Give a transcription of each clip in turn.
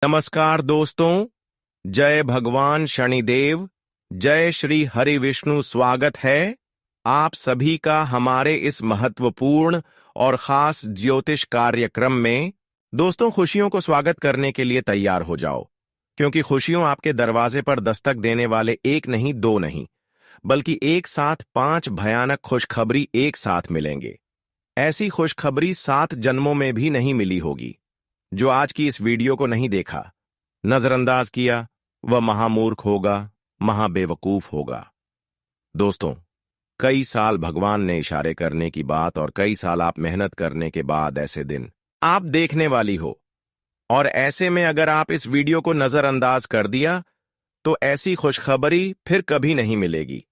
नमस्कार दोस्तों। जय भगवान शनिदेव। जय श्री हरि विष्णु। स्वागत है आप सभी का हमारे इस महत्वपूर्ण और खास ज्योतिष कार्यक्रम में। दोस्तों, खुशियों को स्वागत करने के लिए तैयार हो जाओ, क्योंकि खुशियों आपके दरवाजे पर दस्तक देने वाले एक नहीं, दो नहीं, बल्कि एक साथ 5 भयानक खुशखबरी एक साथ मिलेंगे। ऐसी खुशखबरी 7 जन्मों में भी नहीं मिली होगी। जो आज की इस वीडियो को नहीं देखा, नजरअंदाज किया, वह महामूर्ख होगा, महाबेवकूफ होगा। दोस्तों, कई साल भगवान ने इशारे करने की बात और कई साल आप मेहनत करने के बाद ऐसे दिन आप देखने वाली हो। और ऐसे में अगर आप इस वीडियो को नजरअंदाज कर दिया तो ऐसी खुशखबरी फिर कभी नहीं मिलेगी।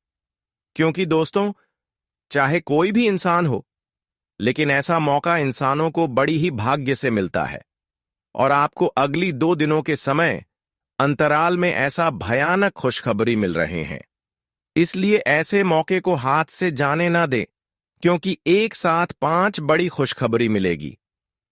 क्योंकि दोस्तों, चाहे कोई भी इंसान हो, लेकिन ऐसा मौका इंसानों को बड़ी ही भाग्य से मिलता है। और आपको अगली 2 दिनों के समय अंतराल में ऐसा भयानक खुशखबरी मिल रहे हैं। इसलिए ऐसे मौके को हाथ से जाने ना दें, क्योंकि एक साथ 5 बड़ी खुशखबरी मिलेगी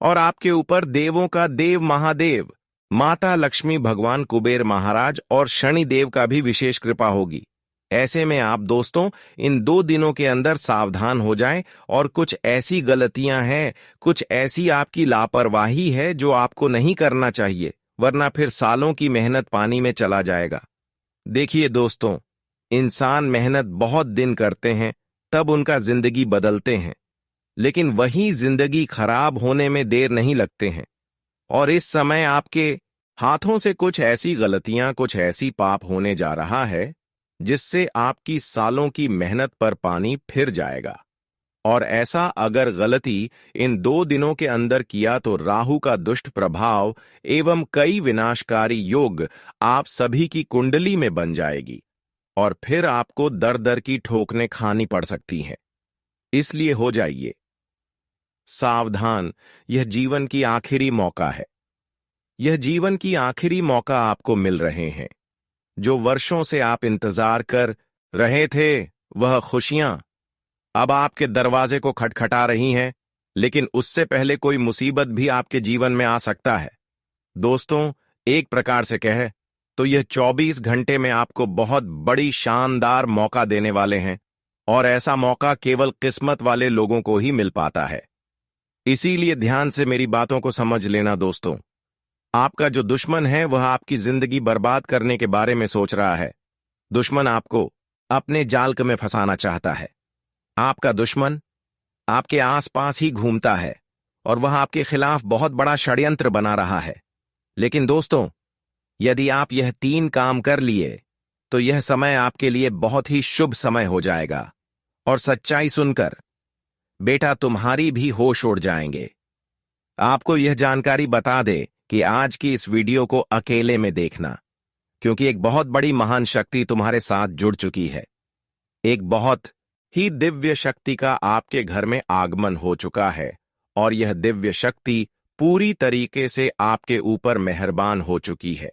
और आपके ऊपर देवों का देव महादेव, माता लक्ष्मी, भगवान कुबेर महाराज और शनिदेव का भी विशेष कृपा होगी। ऐसे में आप दोस्तों इन 2 दिनों के अंदर सावधान हो जाएं। और कुछ ऐसी गलतियां हैं, कुछ ऐसी आपकी लापरवाही है जो आपको नहीं करना चाहिए, वरना फिर सालों की मेहनत पानी में चला जाएगा। देखिए दोस्तों, इंसान मेहनत बहुत दिन करते हैं, तब उनका जिंदगी बदलते हैं, लेकिन वही जिंदगी खराब होने में देर नहीं लगते हैं। और इस समय आपके हाथों से कुछ ऐसी गलतियां, कुछ ऐसी पाप होने जा रहा है जिससे आपकी सालों की मेहनत पर पानी फिर जाएगा। और ऐसा अगर गलती इन 2 दिनों के अंदर किया तो राहु का दुष्ट प्रभाव एवं कई विनाशकारी योग आप सभी की कुंडली में बन जाएगी और फिर आपको दर दर की ठोकरें खानी पड़ सकती हैं। इसलिए हो जाइए सावधान। यह जीवन की आखिरी मौका है। यह जीवन की आखिरी मौका आपको मिल रहे हैं। जो वर्षों से आप इंतजार कर रहे थे, वह खुशियां अब आपके दरवाजे को खटखटा रही हैं। लेकिन उससे पहले कोई मुसीबत भी आपके जीवन में आ सकता है। दोस्तों, एक प्रकार से कहे तो यह 24 घंटे में आपको बहुत बड़ी शानदार मौका देने वाले हैं। और ऐसा मौका केवल किस्मत वाले लोगों को ही मिल पाता है। इसीलिए ध्यान से मेरी बातों को समझ लेना दोस्तों। आपका जो दुश्मन है वह आपकी जिंदगी बर्बाद करने के बारे में सोच रहा है। दुश्मन आपको अपने जाल में फंसाना चाहता है। आपका दुश्मन आपके आसपास ही घूमता है और वह आपके खिलाफ बहुत बड़ा षड्यंत्र बना रहा है। लेकिन दोस्तों, यदि आप यह 3 काम कर लिए तो यह समय आपके लिए बहुत ही शुभ समय हो जाएगा। और सच्चाई सुनकर बेटा तुम्हारी भी होश उड़ जाएंगे। आपको यह जानकारी बता दे कि आज की इस वीडियो को अकेले में देखना, क्योंकि एक बहुत बड़ी महान शक्ति तुम्हारे साथ जुड़ चुकी है। एक बहुत ही दिव्य शक्ति का आपके घर में आगमन हो चुका है और यह दिव्य शक्ति पूरी तरीके से आपके ऊपर मेहरबान हो चुकी है।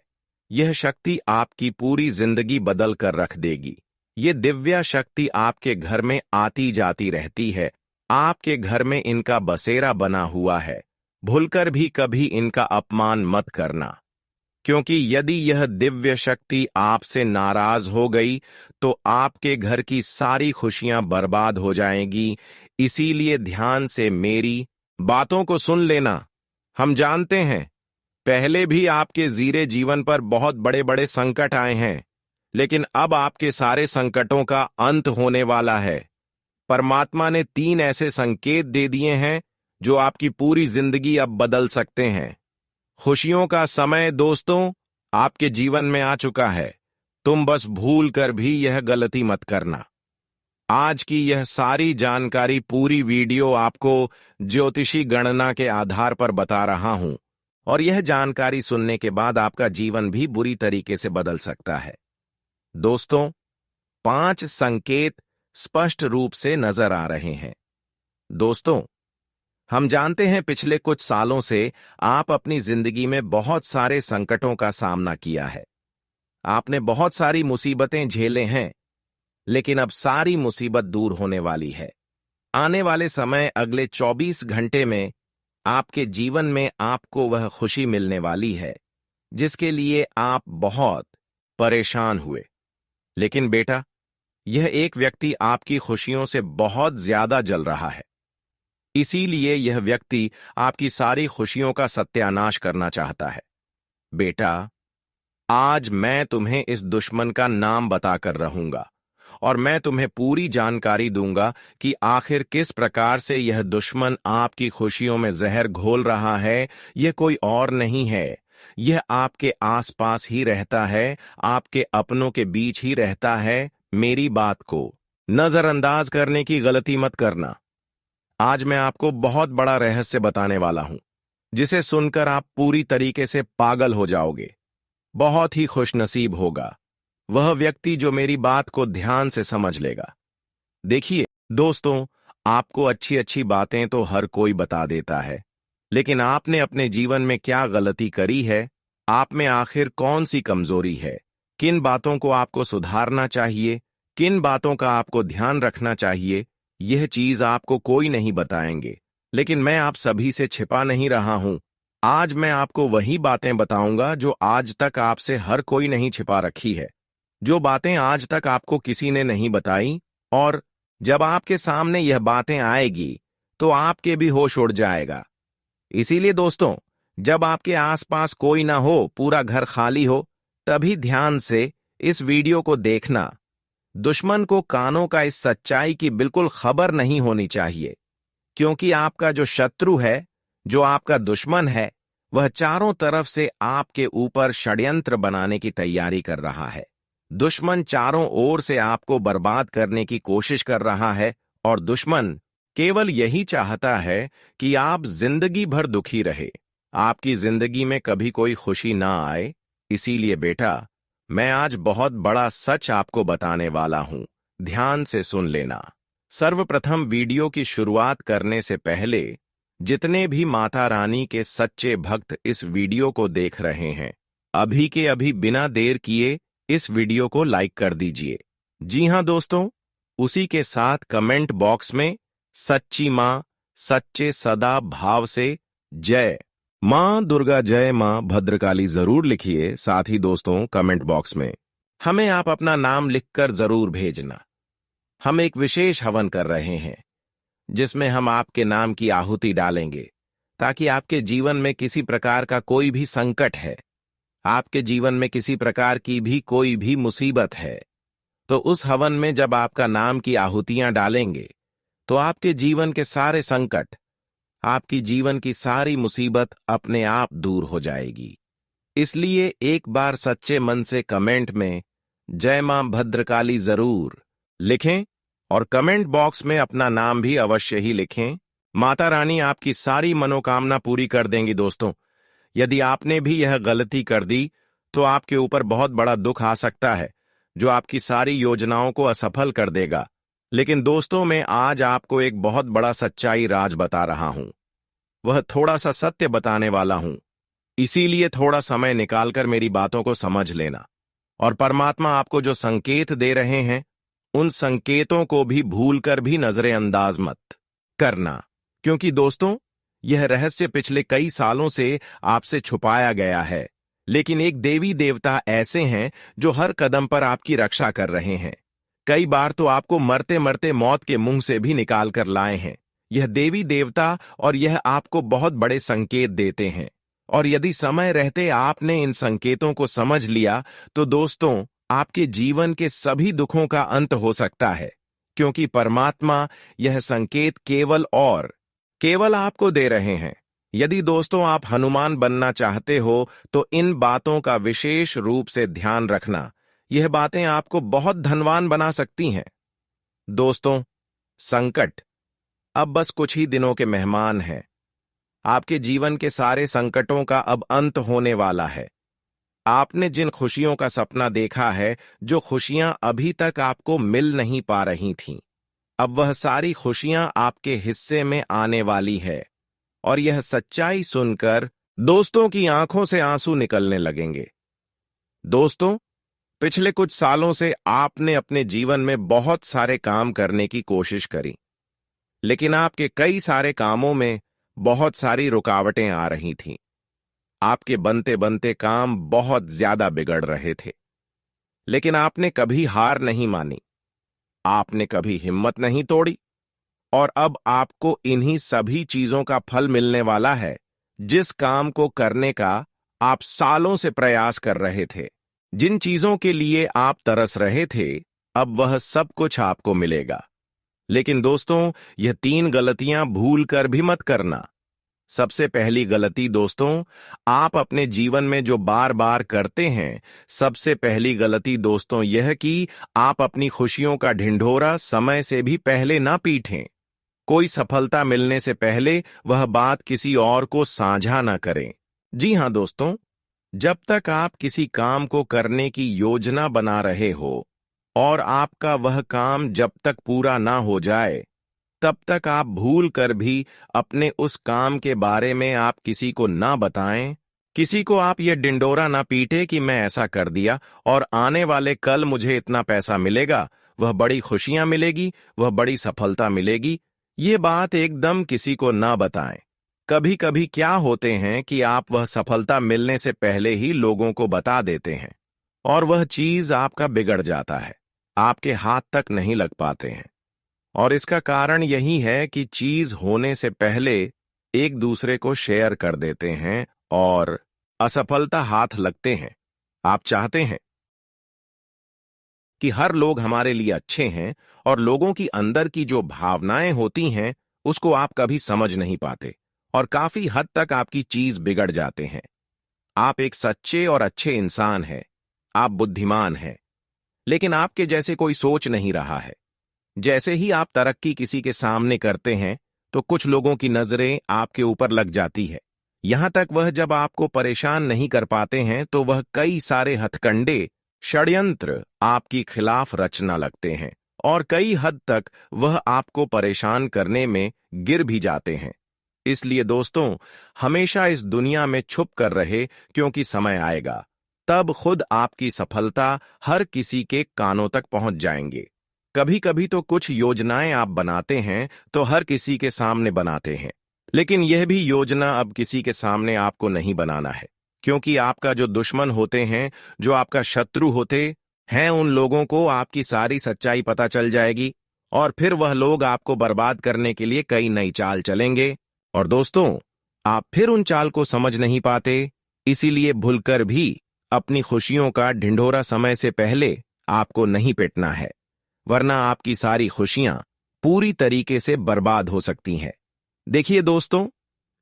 यह शक्ति आपकी पूरी जिंदगी बदल कर रख देगी। यह दिव्य शक्ति आपके घर में आती जाती रहती है। आपके घर में इनका बसेरा बना हुआ है। भूलकर भी कभी इनका अपमान मत करना, क्योंकि यदि यह दिव्य शक्ति आपसे नाराज हो गई तो आपके घर की सारी खुशियां बर्बाद हो जाएंगी। इसीलिए ध्यान से मेरी बातों को सुन लेना। हम जानते हैं पहले भी आपके जीरे जीवन पर बहुत बड़े बड़े संकट आए हैं, लेकिन अब आपके सारे संकटों का अंत होने वाला है। परमात्मा ने 3 ऐसे संकेत दे दिए हैं जो आपकी पूरी जिंदगी अब बदल सकते हैं। खुशियों का समय दोस्तों आपके जीवन में आ चुका है। तुम बस भूल कर भी यह गलती मत करना। आज की यह सारी जानकारी, पूरी वीडियो आपको ज्योतिषी गणना के आधार पर बता रहा हूं और यह जानकारी सुनने के बाद आपका जीवन भी बुरी तरीके से बदल सकता है। दोस्तों, 5 संकेत स्पष्ट रूप से नजर आ रहे हैं। दोस्तों, हम जानते हैं पिछले कुछ सालों से आप अपनी जिंदगी में बहुत सारे संकटों का सामना किया है। आपने बहुत सारी मुसीबतें झेले हैं, लेकिन अब सारी मुसीबत दूर होने वाली है। आने वाले समय अगले 24 घंटे में आपके जीवन में आपको वह खुशी मिलने वाली है जिसके लिए आप बहुत परेशान हुए। लेकिन बेटा, यह एक व्यक्ति आपकी खुशियों से बहुत ज्यादा जल रहा है। इसीलिए यह व्यक्ति आपकी सारी खुशियों का सत्यानाश करना चाहता है। बेटा, आज मैं तुम्हें इस दुश्मन का नाम बताकर रहूंगा और मैं तुम्हें पूरी जानकारी दूंगा कि आखिर किस प्रकार से यह दुश्मन आपकी खुशियों में जहर घोल रहा है। यह कोई और नहीं है, यह आपके आसपास ही रहता है, आपके अपनों के बीच ही रहता है। मेरी बात को नजरअंदाज करने की गलती मत करना। आज मैं आपको बहुत बड़ा रहस्य बताने वाला हूं, जिसे सुनकर आप पूरी तरीके से पागल हो जाओगे। बहुत ही खुशनसीब होगा वह व्यक्ति जो मेरी बात को ध्यान से समझ लेगा। देखिए दोस्तों, आपको अच्छी अच्छी बातें तो हर कोई बता देता है, लेकिन आपने अपने जीवन में क्या गलती करी है, आप में आखिर कौन सी कमजोरी है, किन बातों को आपको सुधारना चाहिए, किन बातों का आपको ध्यान रखना चाहिए, यह चीज आपको कोई नहीं बताएंगे। लेकिन मैं आप सभी से छिपा नहीं रहा हूं। आज मैं आपको वही बातें बताऊंगा जो आज तक आपसे हर कोई नहीं छिपा रखी है, जो बातें आज तक आपको किसी ने नहीं बताई। और जब आपके सामने यह बातें आएगी तो आपके भी होश उड़ जाएगा। इसीलिए दोस्तों, जब आपके आसपास कोई ना हो, पूरा घर खाली हो, तभी ध्यान से इस वीडियो को देखना। दुश्मन को कानों का इस सच्चाई की बिल्कुल खबर नहीं होनी चाहिए, क्योंकि आपका जो शत्रु है, जो आपका दुश्मन है, वह चारों तरफ से आपके ऊपर षड्यंत्र बनाने की तैयारी कर रहा है। दुश्मन चारों ओर से आपको बर्बाद करने की कोशिश कर रहा है और दुश्मन केवल यही चाहता है कि आप जिंदगी भर दुखी रहे, आपकी जिंदगी में कभी कोई खुशी ना आए। इसीलिए बेटा, मैं आज बहुत बड़ा सच आपको बताने वाला हूं, ध्यान से सुन लेना। सर्वप्रथम वीडियो की शुरुआत करने से पहले जितने भी माता रानी के सच्चे भक्त इस वीडियो को देख रहे हैं, अभी के अभी बिना देर किए इस वीडियो को लाइक कर दीजिए। जी हां दोस्तों, उसी के साथ कमेंट बॉक्स में सच्ची मां सच्चे सदा भाव से जय मां दुर्गा, जय मां भद्रकाली जरूर लिखिए। साथ ही दोस्तों, कमेंट बॉक्स में हमें आप अपना नाम लिखकर जरूर भेजना। हम एक विशेष हवन कर रहे हैं, जिसमें हम आपके नाम की आहुति डालेंगे, ताकि आपके जीवन में किसी प्रकार का कोई भी संकट है, आपके जीवन में किसी प्रकार की भी कोई भी मुसीबत है, तो उस हवन में जब आपका नाम की आहुतियां डालेंगे तो आपके जीवन के सारे संकट, आपकी जीवन की सारी मुसीबत अपने आप दूर हो जाएगी। इसलिए एक बार सच्चे मन से कमेंट में जय मां भद्रकाली जरूर लिखें और कमेंट बॉक्स में अपना नाम भी अवश्य ही लिखें। माता रानी आपकी सारी मनोकामना पूरी कर देंगी। दोस्तों, यदि आपने भी यह गलती कर दी तो आपके ऊपर बहुत बड़ा दुख आ सकता है, जो आपकी सारी योजनाओं को असफल कर देगा। लेकिन दोस्तों, मैं आज आपको एक बहुत बड़ा सच्चाई राज बता रहा हूं, वह थोड़ा सा सत्य बताने वाला हूं। इसीलिए थोड़ा समय निकालकर मेरी बातों को समझ लेना, और परमात्मा आपको जो संकेत दे रहे हैं, उन संकेतों को भी भूलकर भी नजरअंदाज मत करना, क्योंकि दोस्तों, यह रहस्य पिछले कई सालों से आपसे छुपाया गया है। लेकिन एक देवी देवता ऐसे हैं जो हर कदम पर आपकी रक्षा कर रहे हैं। कई बार तो आपको मरते मरते मौत के मुंह से भी निकाल कर लाए हैं यह देवी देवता, और यह आपको बहुत बड़े संकेत देते हैं। और यदि समय रहते आपने इन संकेतों को समझ लिया तो दोस्तों, आपके जीवन के सभी दुखों का अंत हो सकता है, क्योंकि परमात्मा यह संकेत केवल आपको दे रहे हैं। यदि दोस्तों आप हनुमान बनना चाहते हो तो इन बातों का विशेष रूप से ध्यान रखना। यह बातें आपको बहुत धनवान बना सकती हैं। दोस्तों, संकट अब बस कुछ ही दिनों के मेहमान हैं। आपके जीवन के सारे संकटों का अब अंत होने वाला है। आपने जिन खुशियों का सपना देखा है, जो खुशियां अभी तक आपको मिल नहीं पा रही थीं, अब वह सारी खुशियां आपके हिस्से में आने वाली है। और यह सच्चाई सुनकर दोस्तों की आंखों से आंसू निकलने लगेंगे। दोस्तों, पिछले कुछ सालों से आपने अपने जीवन में बहुत सारे काम करने की कोशिश करी, लेकिन आपके कई सारे कामों में बहुत सारी रुकावटें आ रही थीं। आपके बनते बनते काम बहुत ज्यादा बिगड़ रहे थे, लेकिन आपने कभी हार नहीं मानी, आपने कभी हिम्मत नहीं तोड़ी, और अब आपको इन्हीं सभी चीजों का फल मिलने वाला है, जिस काम को करने का आप सालों से प्रयास कर रहे थे। जिन चीजों के लिए आप तरस रहे थे, अब वह सब कुछ आपको मिलेगा। लेकिन दोस्तों, यह 3 गलतियां भूल कर भी मत करना। सबसे पहली गलती दोस्तों, आप अपने जीवन में जो बार बार करते हैं, सबसे पहली गलती दोस्तों यह कि आप अपनी खुशियों का ढिंढोरा समय से भी पहले ना पीटें। कोई सफलता मिलने से पहले वह बात किसी और को साझा ना करें। जी हां दोस्तों, जब तक आप किसी काम को करने की योजना बना रहे हो और आपका वह काम जब तक पूरा ना हो जाए, तब तक आप भूल कर भी अपने उस काम के बारे में आप किसी को ना बताएं, किसी को आप ये डिंडोरा ना पीटे कि मैं ऐसा कर दिया और आने वाले कल मुझे इतना पैसा मिलेगा, वह बड़ी खुशियां मिलेगी, वह बड़ी सफलता मिलेगी। ये बात एकदम किसी को ना बताएं। कभी कभी क्या होते हैं कि आप वह सफलता मिलने से पहले ही लोगों को बता देते हैं और वह चीज आपका बिगड़ जाता है, आपके हाथ तक नहीं लग पाते हैं। और इसका कारण यही है कि चीज होने से पहले एक दूसरे को शेयर कर देते हैं और असफलता हाथ लगते हैं। आप चाहते हैं कि हर लोग हमारे लिए अच्छे हैं, और लोगों की अंदर की जो भावनाएं होती हैं उसको आप कभी समझ नहीं पाते और काफी हद तक आपकी चीज बिगड़ जाते हैं। आप एक सच्चे और अच्छे इंसान हैं, आप बुद्धिमान हैं, लेकिन आपके जैसे कोई सोच नहीं रहा है। जैसे ही आप तरक्की किसी के सामने करते हैं तो कुछ लोगों की नजरें आपके ऊपर लग जाती है। यहां तक वह जब आपको परेशान नहीं कर पाते हैं तो वह कई सारे हथकंडे, षड्यंत्र आपके खिलाफ रचना लगते हैं और कई हद तक वह आपको परेशान करने में गिर भी जाते हैं। इसलिए दोस्तों, हमेशा इस दुनिया में छुप कर रहे, क्योंकि समय आएगा तब खुद आपकी सफलता हर किसी के कानों तक पहुंच जाएंगे। कभी कभी तो कुछ योजनाएं आप बनाते हैं तो हर किसी के सामने बनाते हैं, लेकिन यह भी योजना अब किसी के सामने आपको नहीं बनाना है, क्योंकि आपका जो दुश्मन होते हैं, जो आपका शत्रु होते हैं, उन लोगों को आपकी सारी सच्चाई पता चल जाएगी और फिर वह लोग आपको बर्बाद करने के लिए कई नई चाल चलेंगे। और दोस्तों, आप फिर उन चाल को समझ नहीं पाते, इसीलिए भूलकर भी अपनी खुशियों का ढिंढोरा समय से पहले आपको नहीं पिटना है, वरना आपकी सारी खुशियां पूरी तरीके से बर्बाद हो सकती हैं। देखिए दोस्तों,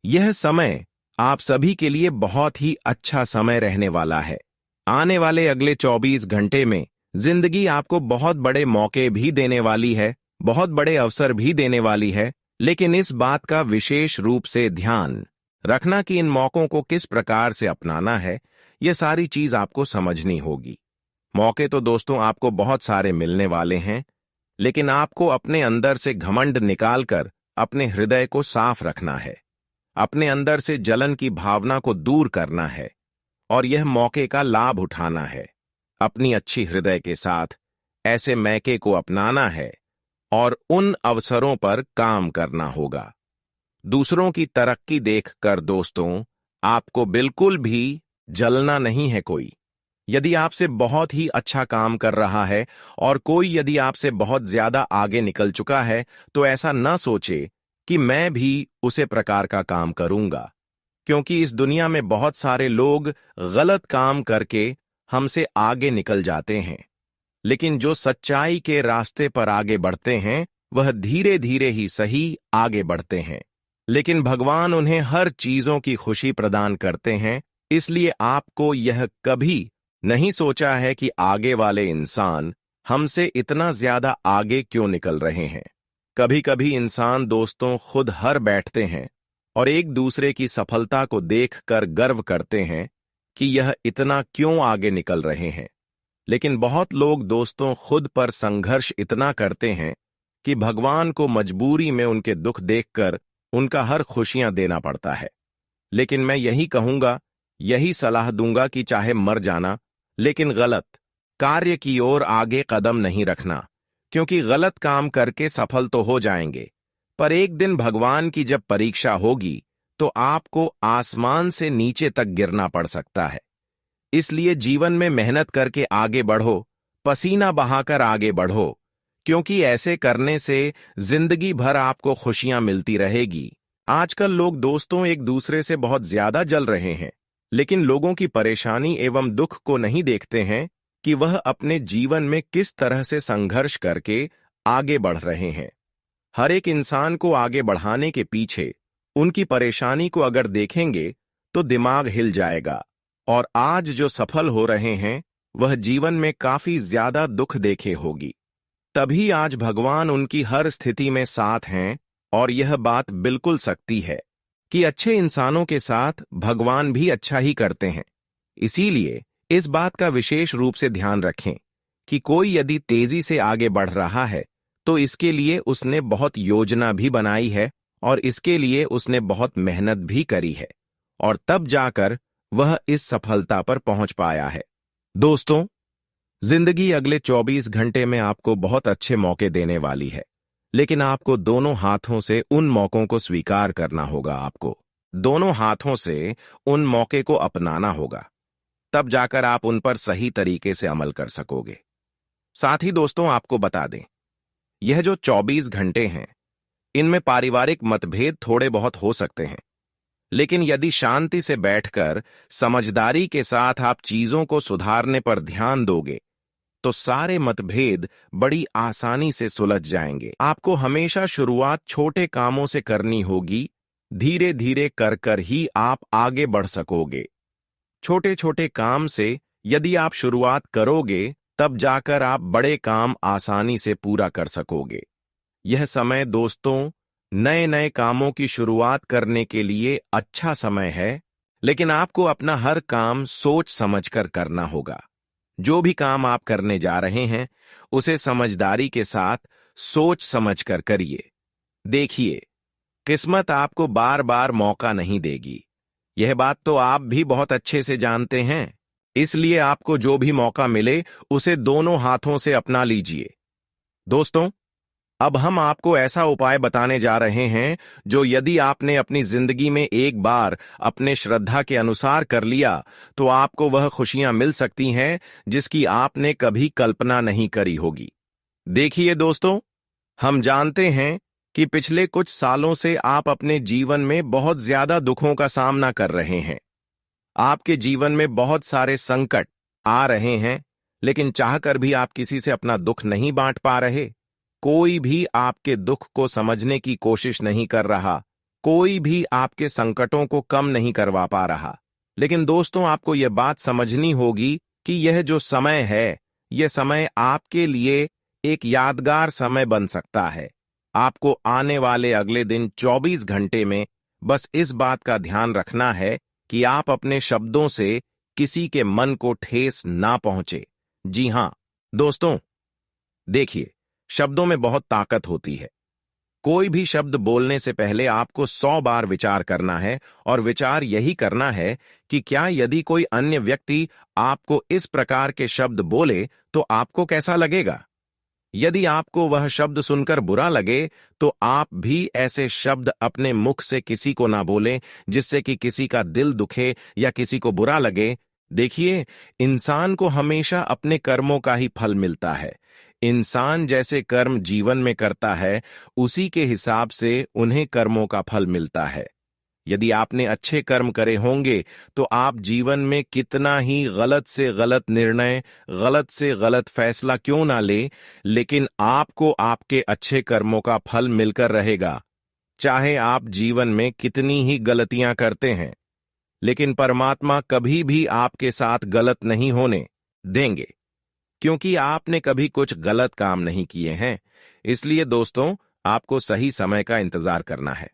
यह समय आप सभी के लिए बहुत ही अच्छा समय रहने वाला है। आने वाले अगले 24 घंटे में जिंदगी आपको बहुत बड़े मौके भी देने वाली है, बहुत बड़े अवसर भी देने वाली है, लेकिन इस बात का विशेष रूप से ध्यान रखना कि इन मौकों को किस प्रकार से अपनाना है, यह सारी चीज आपको समझनी होगी। मौके तो दोस्तों आपको बहुत सारे मिलने वाले हैं, लेकिन आपको अपने अंदर से घमंड निकालकर अपने हृदय को साफ रखना है, अपने अंदर से जलन की भावना को दूर करना है और यह मौके का लाभ उठाना है। अपनी अच्छी हृदय के साथ ऐसे मौके को अपनाना है और उन अवसरों पर काम करना होगा। दूसरों की तरक्की देखकर दोस्तों आपको बिल्कुल भी जलना नहीं है। कोई यदि आपसे बहुत ही अच्छा काम कर रहा है और कोई यदि आपसे बहुत ज्यादा आगे निकल चुका है, तो ऐसा न सोचे कि मैं भी उसे प्रकार का काम करूंगा, क्योंकि इस दुनिया में बहुत सारे लोग गलत काम करके हमसे आगे निकल जाते हैं, लेकिन जो सच्चाई के रास्ते पर आगे बढ़ते हैं वह धीरे धीरे ही सही आगे बढ़ते हैं, लेकिन भगवान उन्हें हर चीजों की खुशी प्रदान करते हैं। इसलिए आपको यह कभी नहीं सोचा है कि आगे वाले इंसान हमसे इतना ज्यादा आगे क्यों निकल रहे हैं। कभी कभी इंसान दोस्तों खुद हर बैठते हैं और एक दूसरे की सफलता को देखकर गर्व करते हैं कि यह इतना क्यों आगे निकल रहे हैं, लेकिन बहुत लोग दोस्तों खुद पर संघर्ष इतना करते हैं कि भगवान को मजबूरी में उनके दुख देखकर उनका हर खुशियां देना पड़ता है। लेकिन मैं यही कहूंगा, यही सलाह दूंगा कि चाहे मर जाना, लेकिन गलत कार्य की ओर आगे कदम नहीं रखना, क्योंकि गलत काम करके सफल तो हो जाएंगे, पर एक दिन भगवान की जब परीक्षा होगी तो आपको आसमान से नीचे तक गिरना पड़ सकता है। इसलिए जीवन में मेहनत करके आगे बढ़ो, पसीना बहाकर आगे बढ़ो, क्योंकि ऐसे करने से जिंदगी भर आपको खुशियां मिलती रहेगी। आजकल लोग दोस्तों एक दूसरे से बहुत ज्यादा जल रहे हैं, लेकिन लोगों की परेशानी एवं दुख को नहीं देखते हैं कि वह अपने जीवन में किस तरह से संघर्ष करके आगे बढ़ रहे हैं। हर एक इंसान को आगे बढ़ाने के पीछे उनकी परेशानी को अगर देखेंगे तो दिमाग हिल जाएगा। और आज जो सफल हो रहे हैं वह जीवन में काफी ज्यादा दुख देखे होगी, तभी आज भगवान उनकी हर स्थिति में साथ हैं। और यह बात बिल्कुल सच्ची है कि अच्छे इंसानों के साथ भगवान भी अच्छा ही करते हैं। इसीलिए इस बात का विशेष रूप से ध्यान रखें कि कोई यदि तेजी से आगे बढ़ रहा है तो इसके लिए उसने बहुत योजना भी बनाई है और इसके लिए उसने बहुत मेहनत भी करी है, और तब जाकर वह इस सफलता पर पहुंच पाया है। दोस्तों, जिंदगी अगले 24 घंटे में आपको बहुत अच्छे मौके देने वाली है, लेकिन आपको दोनों हाथों से उन मौकों को स्वीकार करना होगा। आपको दोनों हाथों से उन मौके को अपनाना होगा, तब जाकर आप उन पर सही तरीके से अमल कर सकोगे। साथ ही दोस्तों, आपको बता दें, यह जो 24 घंटे हैं, इनमें पारिवारिक मतभेद थोड़े बहुत हो सकते हैं, लेकिन यदि शांति से बैठकर समझदारी के साथ आप चीजों को सुधारने पर ध्यान दोगे तो सारे मतभेद बड़ी आसानी से सुलझ जाएंगे। आपको हमेशा शुरुआत छोटे कामों से करनी होगी, धीरे धीरे कर कर ही आप आगे बढ़ सकोगे। छोटे छोटे काम से यदि आप शुरुआत करोगे तब जाकर आप बड़े काम आसानी से पूरा कर सकोगे। यह समय दोस्तों नए नए कामों की शुरुआत करने के लिए अच्छा समय है, लेकिन आपको अपना हर काम सोच समझकर करना होगा। जो भी काम आप करने जा रहे हैं उसे समझदारी के साथ सोच समझकर करिए। देखिए, किस्मत आपको बार बार मौका नहीं देगी, यह बात तो आप भी बहुत अच्छे से जानते हैं। इसलिए आपको जो भी मौका मिले उसे दोनों हाथों से अपना लीजिए। दोस्तों, अब हम आपको ऐसा उपाय बताने जा रहे हैं जो यदि आपने अपनी जिंदगी में एक बार अपने श्रद्धा के अनुसार कर लिया तो आपको वह खुशियां मिल सकती हैं जिसकी आपने कभी कल्पना नहीं करी होगी। देखिए दोस्तों, हम जानते हैं कि पिछले कुछ सालों से आप अपने जीवन में बहुत ज्यादा दुखों का सामना कर रहे हैं। आपके जीवन में बहुत सारे संकट आ रहे हैं, लेकिन चाहकर भी आप किसी से अपना दुख नहीं बांट पा रहे। कोई भी आपके दुख को समझने की कोशिश नहीं कर रहा, कोई भी आपके संकटों को कम नहीं करवा पा रहा। लेकिन दोस्तों, आपको यह बात समझनी होगी कि यह जो समय है, यह समय आपके लिए एक यादगार समय बन सकता है। आपको आने वाले अगले दिन 24 घंटे में बस इस बात का ध्यान रखना है कि आप अपने शब्दों से किसी के मन को ठेस ना पहुंचे। जी हां दोस्तों, देखिए, शब्दों में बहुत ताकत होती है। कोई भी शब्द बोलने से पहले आपको 100 बार विचार करना है, और विचार यही करना है कि क्या यदि कोई अन्य व्यक्ति आपको इस प्रकार के शब्द बोले तो आपको कैसा लगेगा। यदि आपको वह शब्द सुनकर बुरा लगे तो आप भी ऐसे शब्द अपने मुख से किसी को ना बोलें जिससे कि किसी का दिल दुखे या किसी को बुरा लगे। देखिए, इंसान को हमेशा अपने कर्मों का ही फल मिलता है। इंसान जैसे कर्म जीवन में करता है उसी के हिसाब से उन्हें कर्मों का फल मिलता है। यदि आपने अच्छे कर्म करे होंगे तो आप जीवन में कितना ही गलत से गलत निर्णय, गलत से गलत फैसला क्यों ना ले, लेकिन आपको आपके अच्छे कर्मों का फल मिलकर रहेगा। चाहे आप जीवन में कितनी ही गलतियां करते हैं, लेकिन परमात्मा कभी भी आपके साथ गलत नहीं होने देंगे, क्योंकि आपने कभी कुछ गलत काम नहीं किए हैं। इसलिए दोस्तों, आपको सही समय का इंतजार करना है।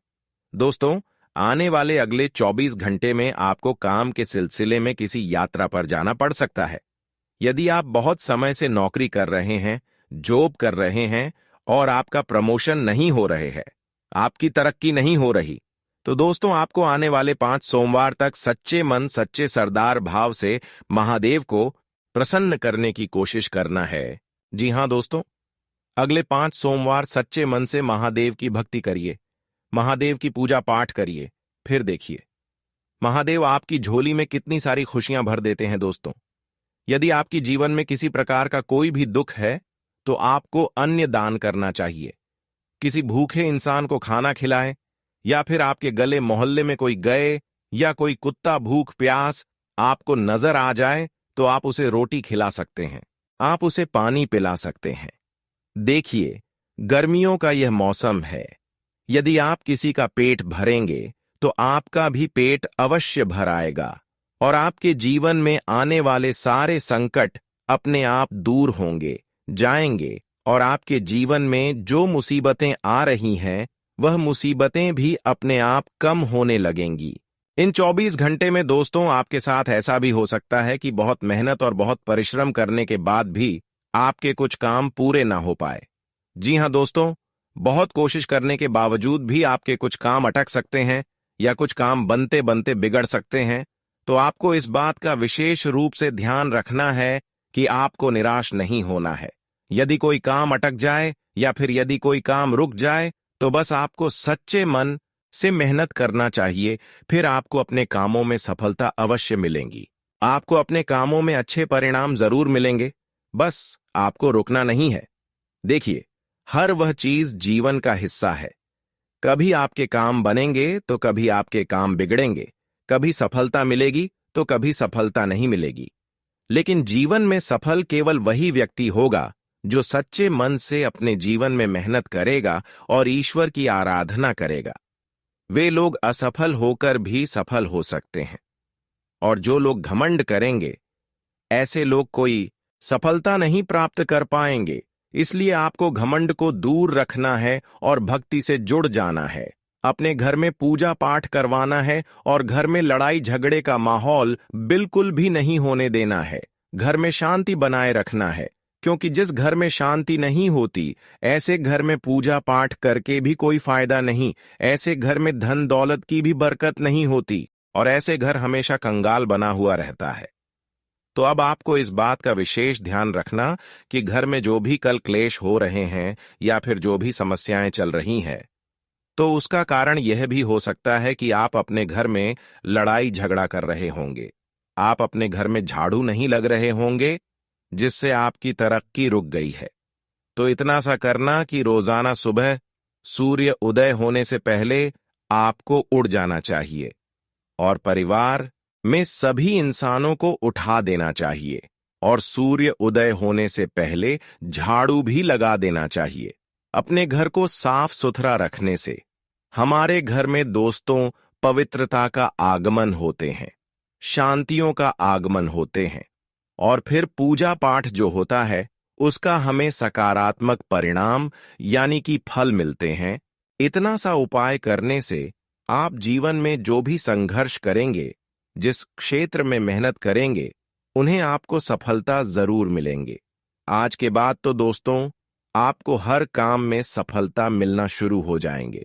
दोस्तों, आने वाले अगले 24 घंटे में आपको काम के सिलसिले में किसी यात्रा पर जाना पड़ सकता है। यदि आप बहुत समय से नौकरी कर रहे हैं, जॉब कर रहे हैं और आपका प्रमोशन नहीं हो रहे हैं, आपकी तरक्की नहीं हो रही, तो दोस्तों आपको आने वाले 5 सोमवार तक सच्चे मन, सच्चे सरदार भाव से महादेव को प्रसन्न करने की कोशिश करना है। जी हां दोस्तों, अगले 5 सोमवार सच्चे मन से महादेव की भक्ति करिए, महादेव की पूजा पाठ करिए, फिर देखिए, महादेव आपकी झोली में कितनी सारी खुशियां भर देते हैं दोस्तों। यदि आपकी जीवन में किसी प्रकार का कोई भी दुख है, तो आपको अन्न दान करना चाहिए। किसी भूखे इंसान को खाना खिलाएं, या फिर आपके गले मोहल्ले में कोई गए या कोई कुत्ता भूख प्यास आपको नजर आ जाए, तो आप उसे रोटी खिला सकते हैं, आप उसे पानी पिला सकते हैं। देखिए, गर्मियों का यह मौसम है। यदि आप किसी का पेट भरेंगे, तो आपका भी पेट अवश्य भर आएगा और आपके जीवन में आने वाले सारे संकट अपने आप दूर होंगे, जाएंगे, और आपके जीवन में जो मुसीबतें आ रही हैं, वह मुसीबतें भी अपने आप कम होने लगेंगी। इन 24 घंटे में दोस्तों आपके साथ ऐसा भी हो सकता है कि बहुत मेहनत और बहुत परिश्रम करने के बाद भी आपके कुछ काम पूरे ना हो पाए। जी हां दोस्तों, बहुत कोशिश करने के बावजूद भी आपके कुछ काम अटक सकते हैं या कुछ काम बनते बनते बिगड़ सकते हैं। तो आपको इस बात का विशेष रूप से ध्यान रखना है कि आपको निराश नहीं होना है। यदि कोई काम अटक जाए या फिर यदि कोई काम रुक जाए, तो बस आपको सच्चे मन से मेहनत करना चाहिए, फिर आपको अपने कामों में सफलता अवश्य मिलेंगी। आपको अपने कामों में अच्छे परिणाम जरूर मिलेंगे, बस आपको रुकना नहीं है। देखिए, हर वह चीज जीवन का हिस्सा है। कभी आपके काम बनेंगे तो कभी आपके काम बिगड़ेंगे, कभी सफलता मिलेगी तो कभी सफलता नहीं मिलेगी। लेकिन जीवन में सफल केवल वही व्यक्ति होगा जो सच्चे मन से अपने जीवन में मेहनत करेगा और ईश्वर की आराधना करेगा। वे लोग असफल होकर भी सफल हो सकते हैं, और जो लोग घमंड करेंगे, ऐसे लोग कोई सफलता नहीं प्राप्त कर पाएंगे। इसलिए आपको घमंड को दूर रखना है और भक्ति से जुड़ जाना है। अपने घर में पूजा पाठ करवाना है और घर में लड़ाई झगड़े का माहौल बिल्कुल भी नहीं होने देना है। घर में शांति बनाए रखना है, क्योंकि जिस घर में शांति नहीं होती, ऐसे घर में पूजा पाठ करके भी कोई फायदा नहीं। ऐसे घर में धन दौलत की भी बरकत नहीं होती और ऐसे घर हमेशा कंगाल बना हुआ रहता है। तो अब आपको इस बात का विशेष ध्यान रखना कि घर में जो भी कल क्लेश हो रहे हैं या फिर जो भी समस्याएं चल रही हैं, तो उसका कारण यह भी हो सकता है कि आप अपने घर में लड़ाई झगड़ा कर रहे होंगे। आप अपने घर में झाड़ू नहीं लग रहे होंगे, जिससे आपकी तरक्की रुक गई है। तो इतना सा करना कि रोजाना सुबह सूर्य उदय होने से पहले आपको उड़ जाना चाहिए और परिवार में सभी इंसानों को उठा देना चाहिए और सूर्य उदय होने से पहले झाड़ू भी लगा देना चाहिए। अपने घर को साफ सुथरा रखने से हमारे घर में दोस्तों पवित्रता का आगमन होते हैं, शांतियों का आगमन होते हैं, और फिर पूजा पाठ जो होता है उसका हमें सकारात्मक परिणाम यानी कि फल मिलते हैं। इतना सा उपाय करने से आप जीवन में जो भी संघर्ष करेंगे, जिस क्षेत्र में मेहनत करेंगे, उन्हें आपको सफलता जरूर मिलेंगे। आज के बाद तो दोस्तों आपको हर काम में सफलता मिलना शुरू हो जाएंगे।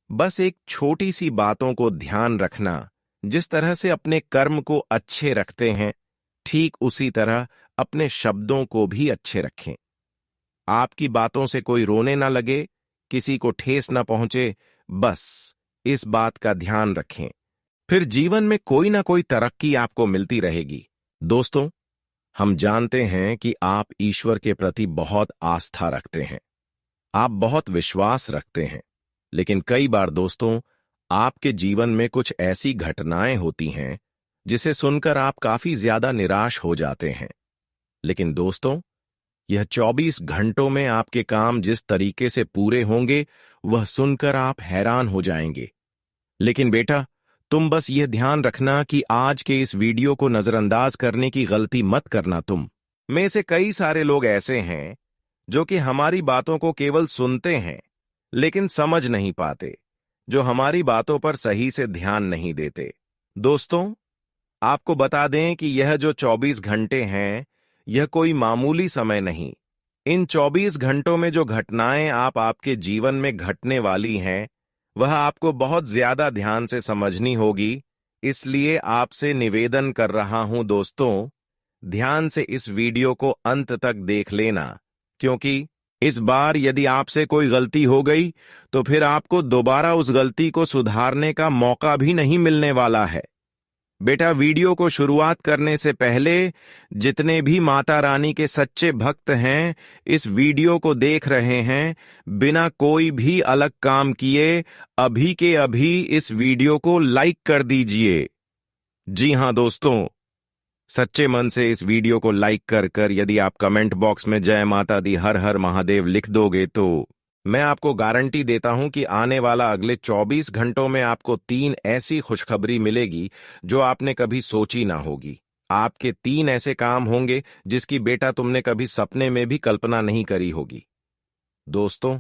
बस एक छोटी सी बातों को ध्यान रखना, जिस तरह से अपने कर्म को अच्छे रखते हैं, ठीक उसी तरह अपने शब्दों को भी अच्छे रखें। आपकी बातों से कोई रोने ना लगे, किसी को ठेस ना पहुंचे, बस इस बात का ध्यान रखें। फिर जीवन में कोई ना कोई तरक्की आपको मिलती रहेगी। दोस्तों, हम जानते हैं कि आप ईश्वर के प्रति बहुत आस्था रखते हैं, आप बहुत विश्वास रखते हैं, लेकिन कई बार दोस्तों आपके जीवन में कुछ ऐसी घटनाएं होती हैं जिसे सुनकर आप काफी ज्यादा निराश हो जाते हैं। लेकिन दोस्तों, यह 24 घंटों में आपके काम जिस तरीके से पूरे होंगे, वह सुनकर आप हैरान हो जाएंगे। लेकिन बेटा, तुम बस यह ध्यान रखना कि आज के इस वीडियो को नजरअंदाज करने की गलती मत करना। तुम में से कई सारे लोग ऐसे हैं जो कि हमारी बातों को केवल सुनते हैं लेकिन समझ नहीं पाते, जो हमारी बातों पर सही से ध्यान नहीं देते। दोस्तों, आपको बता दें कि यह जो 24 घंटे हैं, यह कोई मामूली समय नहीं। इन 24 घंटों में जो घटनाएं आपके जीवन में घटने वाली हैं, वह आपको बहुत ज्यादा ध्यान से समझनी होगी। इसलिए आपसे निवेदन कर रहा हूं दोस्तों, ध्यान से इस वीडियो को अंत तक देख लेना, क्योंकि इस बार यदि आपसे कोई गलती हो गई तो फिर आपको दोबारा उस गलती को सुधारने का मौका भी नहीं मिलने वाला है। बेटा, वीडियो को शुरुआत करने से पहले जितने भी माता रानी के सच्चे भक्त हैं, इस वीडियो को देख रहे हैं, बिना कोई भी अलग काम किए अभी के अभी इस वीडियो को लाइक कर दीजिए। जी हां दोस्तों, सच्चे मन से इस वीडियो को लाइक कर कर यदि आप कमेंट बॉक्स में जय माता दी हर हर महादेव लिख दोगे तो मैं आपको गारंटी देता हूं कि आने वाला अगले 24 घंटों में आपको 3 ऐसी खुशखबरी मिलेगी जो आपने कभी सोची ना होगी। आपके 3 ऐसे काम होंगे जिसकी बेटा तुमने कभी सपने में भी कल्पना नहीं करी होगी। दोस्तों,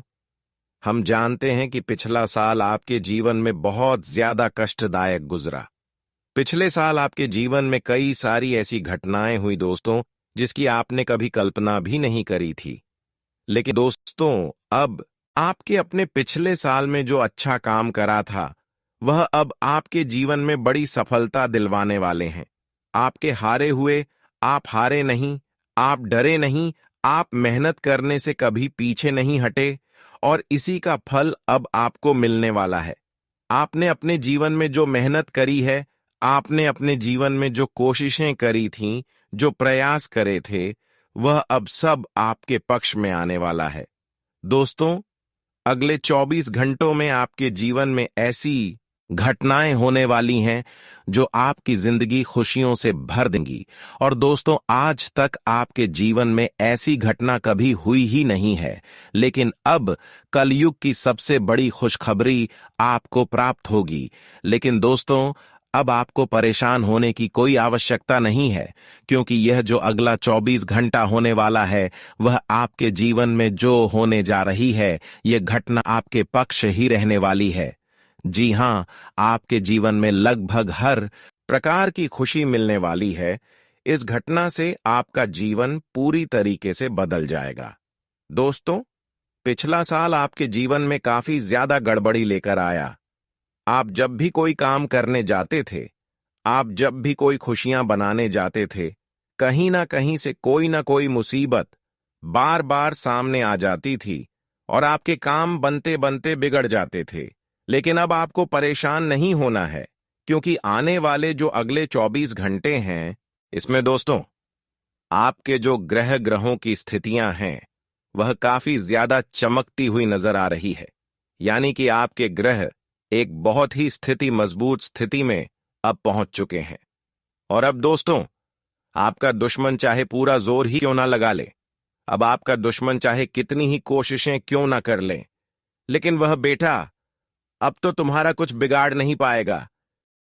हम जानते हैं कि पिछला साल आपके जीवन में बहुत ज्यादा कष्टदायक गुजरा। पिछले साल आपके जीवन में कई सारी ऐसी घटनाएं हुई दोस्तों, जिसकी आपने कभी कल्पना भी नहीं करी थी। लेकिन दोस्तों, अब आपके अपने पिछले साल में जो अच्छा काम करा था, वह अब आपके जीवन में बड़ी सफलता दिलवाने वाले हैं। आपके हारे हुए, आप हारे नहीं, आप डरे नहीं, आप मेहनत करने से कभी पीछे नहीं हटे और इसी का फल अब आपको मिलने वाला है। आपने अपने जीवन में जो मेहनत करी है, आपने अपने जीवन में जो कोशिशें करी थीं, जो प्रयास करे थे, वह अब सब आपके पक्ष में आने वाला है। दोस्तों, अगले 24 घंटों में आपके जीवन में ऐसी घटनाएं होने वाली हैं जो आपकी जिंदगी खुशियों से भर देंगी। और दोस्तों, आज तक आपके जीवन में ऐसी घटना कभी हुई ही नहीं है, लेकिन अब कलयुग की सबसे बड़ी खुशखबरी आपको प्राप्त होगी। लेकिन दोस्तों, अब आपको परेशान होने की कोई आवश्यकता नहीं है, क्योंकि यह जो अगला 24 घंटा होने वाला है, वह आपके जीवन में जो होने जा रही है, यह घटना आपके पक्ष ही रहने वाली है। जी हां, आपके जीवन में लगभग हर प्रकार की खुशी मिलने वाली है। इस घटना से आपका जीवन पूरी तरीके से बदल जाएगा। दोस्तों, पिछला साल आपके जीवन में काफी ज्यादा गड़बड़ी लेकर आया। आप जब भी कोई काम करने जाते थे, आप जब भी कोई खुशियां बनाने जाते थे, कहीं ना कहीं से कोई ना कोई मुसीबत बार बार सामने आ जाती थी और आपके काम बनते बनते बिगड़ जाते थे। लेकिन अब आपको परेशान नहीं होना है, क्योंकि आने वाले जो अगले 24 घंटे हैं, इसमें दोस्तों आपके जो ग्रहों की स्थितियां हैं, वह काफी ज्यादा चमकती हुई नजर आ रही है। यानी कि आपके ग्रह एक बहुत ही मजबूत स्थिति में अब पहुंच चुके हैं। और अब दोस्तों, आपका दुश्मन चाहे पूरा जोर ही क्यों ना लगा ले, अब आपका दुश्मन चाहे कितनी ही कोशिशें क्यों ना कर ले, लेकिन वह बेटा अब तो तुम्हारा कुछ बिगाड़ नहीं पाएगा,